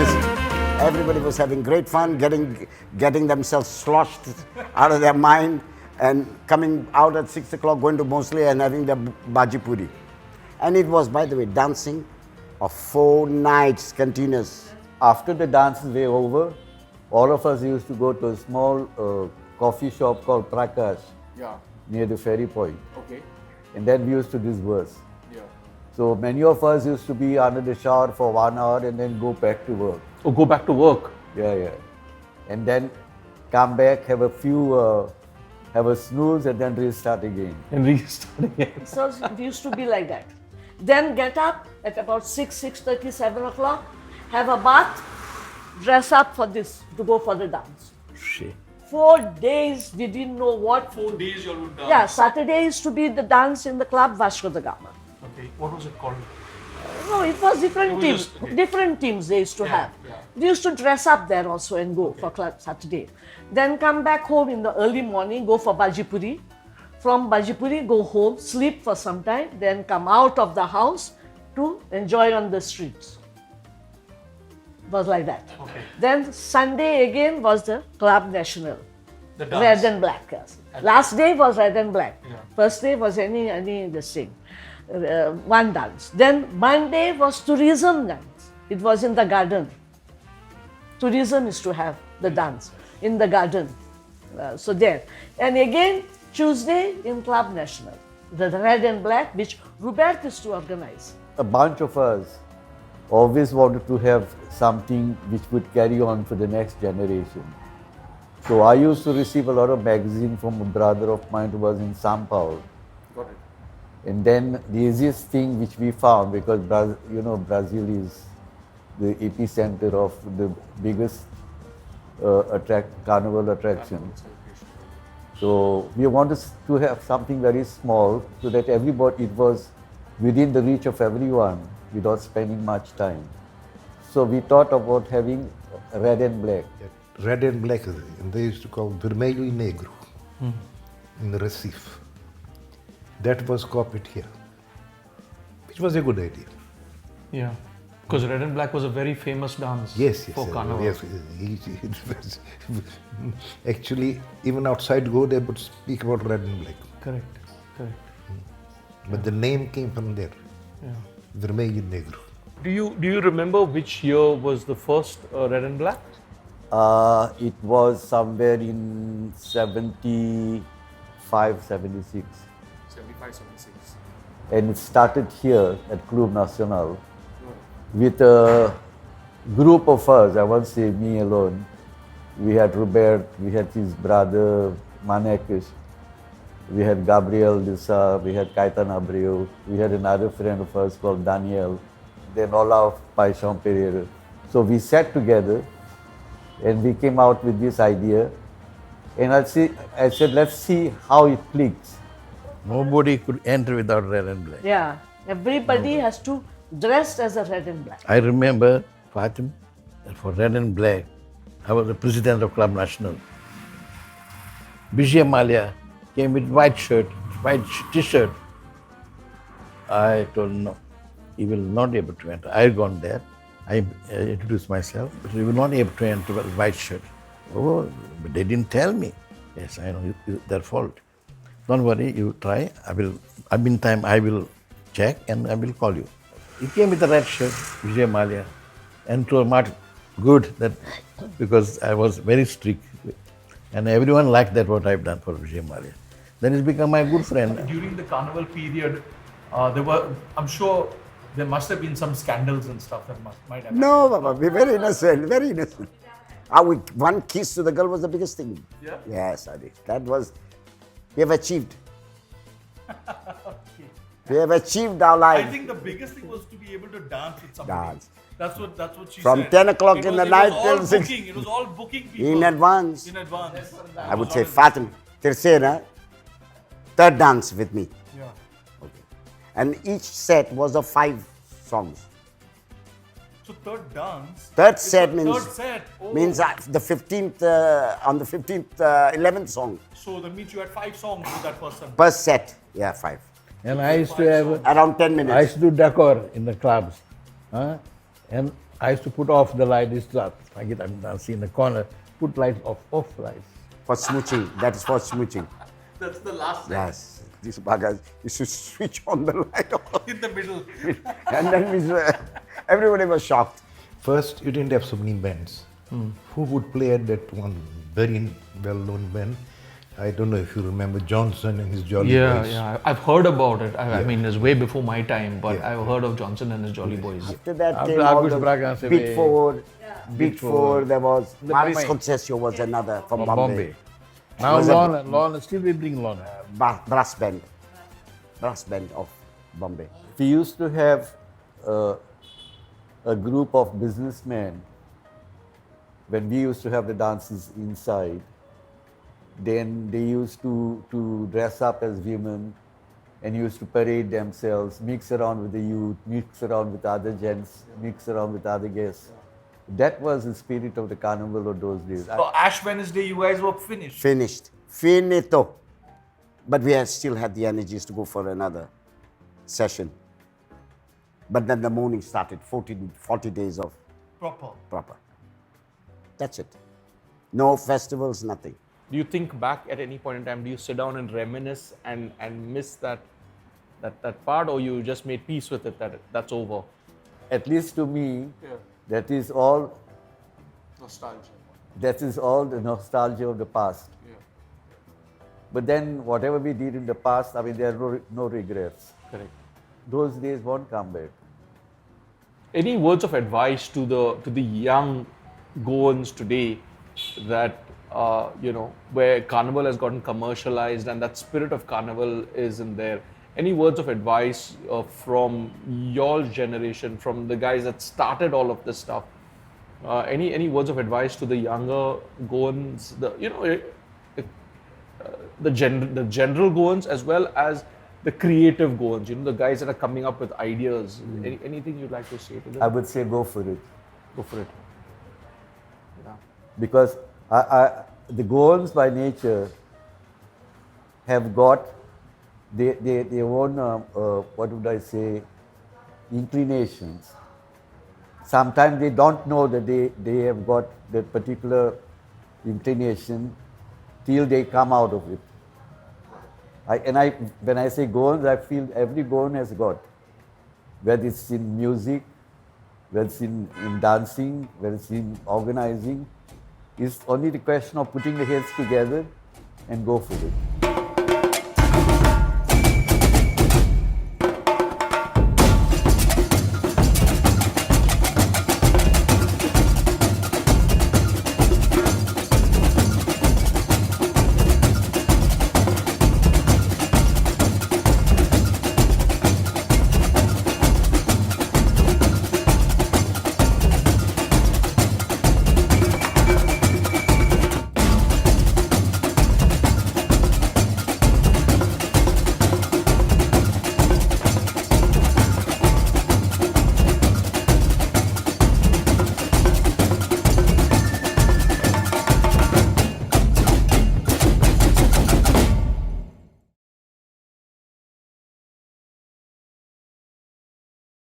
just everybody was having great fun, getting themselves sloshed out of their mind, and coming out at 6 o'clock, going to Mostly and having the bhaji puri. And it was, by the way, dancing of 4 nights continuous. After the dances were over, all of us used to go to a small coffee shop called Prakash near the ferry point. Okay. And then we used to disperse. Yeah. So many of us used to be under the shower for 1 hour and then go back to work. Oh, go back to work. Yeah. And then come back, have a snooze and then restart again. And restart again. So it used to be like that. Then get up at about 6:30, 7 o'clock, have a bath, dress up for this, to go for the dance. Shit. 4 days, we didn't know what. 4 days you all would dance. Yeah, Saturday used to be the dance in the club Vasco da Gama. Okay. What was it called? No, it was different It was teams. just- okay. Different teams they used to have. yeah. We used to dress up there also and go for club Saturday. Then come back home in the early morning, go for bhaji puri. From bhaji puri, go home, sleep for some time, then come out of the house to enjoy on the streets. It was like that. Okay. Then Sunday again was the Club National. The dance. Red and black. Yes. Last day was red and black. Yeah. First day was any this thing. One dance. Then Monday was tourism dance. It was in the garden. Tourism is to have the dance in the garden. So there. And again, Tuesday in Club National. The red and black, which Robert is to organize. A bunch of us always wanted to have something which would carry on for the next generation. So I used to receive a lot of magazines from a brother of mine who was in São Paulo. Got it. And then the easiest thing which we found, because Brazil is the epicenter of the biggest carnival attraction. So we wanted to have something very small so that everybody, it was within the reach of everyone without spending much time. So we thought about having red and black. Red and black, and they used to call vermelho e negro in Recife. That was copied here, which was a good idea. Yeah. Because red and black was a very famous dance for Carnaval. Yes. Actually, even outside Go, they would speak about red and black. Correct. But the name came from there, Yeah. vermelho e negro. Do you remember which year was the first red and black? It was somewhere in 75, 76. 75, 76. And it started here at Club Nacional with a group of us. I won't say me alone. We had Robert, we had his brother Manekes, we had Gabriel Lissa, we had Caetano Abreu, we had another friend of ours called Daniel, then Olaf Paixão Pereira. So we sat together and we came out with this idea. And I said, let's see how it clicks. Nobody could enter without red and black. Yeah. Everybody has to dress as a red and black. I remember, Fatima, that for red and black, I was the president of Club National. Bijay Malia came with white shirt, white t-shirt. I told no, he will not be able to enter. I had gone there. I introduced myself, but he will not be able to enter with white shirt. Oh, but they didn't tell me. Yes, I know, it's their fault. Don't worry, you try. Meantime, I will check and I will call you. He came with a red shirt, Vijay Malia, and told Martin, good, that because I was very strict. And everyone liked that what I've done for Vijay Malia. Then he's become my good friend. During the Carnival period, I'm sure there must have been some scandals and stuff that might have No, Baba, we're very innocent, very innocent. One kiss to the girl was the biggest thing. Yeah? Yes, Adi. That was, we have achieved. We have achieved our life. I think the biggest thing was to be able to dance with somebody. Dance. That's what she From said. 10 o'clock It in was- the night it was till all 6. booking. It was all booking people. In advance. In advance. I would say, Fatima, tercera, third dance with me. Yeah. Okay. And each set was of 5 songs. So third dance. Third it's set the means third set. Oh. means the 15th on the 15th 11th song So that means you had 5 songs with that person. per set. Yeah, 5. And I used to have, Around 10 minutes. I used to do decor in the clubs. And I used to put off the light. I'm dancing in the corner. Put lights off lights. For smooching. That is for smooching. That's the last thing. Yes. This bugger used to switch on the light In the middle. and then everybody was shocked. First, you didn't have so many bands. Who would play at that one very well-known band? I don't know if you remember Johnson and his Jolly Yeah, Boys. yeah. I've heard about it. I mean, it's way before my time, but I've heard of Johnson and his Jolly Boys. After that After came all August the Braga, say, Big Four. Big Four. Four. There was The Maris Bombay. Concesio was another from From Bombay. Bombay. Now Was Lon, still we bring Lon. Brass band. Brass band of Bombay. We used to have a group of businessmen when we used to have the dances inside. Then they used to dress up as women and used to parade themselves, mix around with the youth, mix around with other gents, mix around with other guests. That was the spirit of the carnival of those days. So Ash Wednesday, you guys were finished. Finished. Finito. But we still had the energies to go for another session. But then the morning started, 40 days of proper. That's it. No festivals, nothing. Do you think back at any point in time? Do you sit down and reminisce and miss that part, or you just made peace with it that's over? At least to me, that is all. Nostalgia. That is all the nostalgia of the past. But then whatever we did in the past, I mean, there are no regrets. Correct. Those days won't come back. Any words of advice to the young Goans today that where Carnival has gotten commercialized and that spirit of Carnival isn't there? Any words of advice from your generation, from the guys that started all of this stuff? Any words of advice to the younger Goans, the general Goans as well as the creative Goans, the guys that are coming up with ideas? Anything you'd like to say to them? I would say go for it. Go for it. Because the Goans by nature have got their own, what would I say, inclinations. Sometimes they don't know that they have got that particular inclination till they come out of it. When I say Goans, I feel every Goan has got, whether it's in music, whether it's in dancing, whether it's in organizing. It's only the question of putting the heads together and go for it.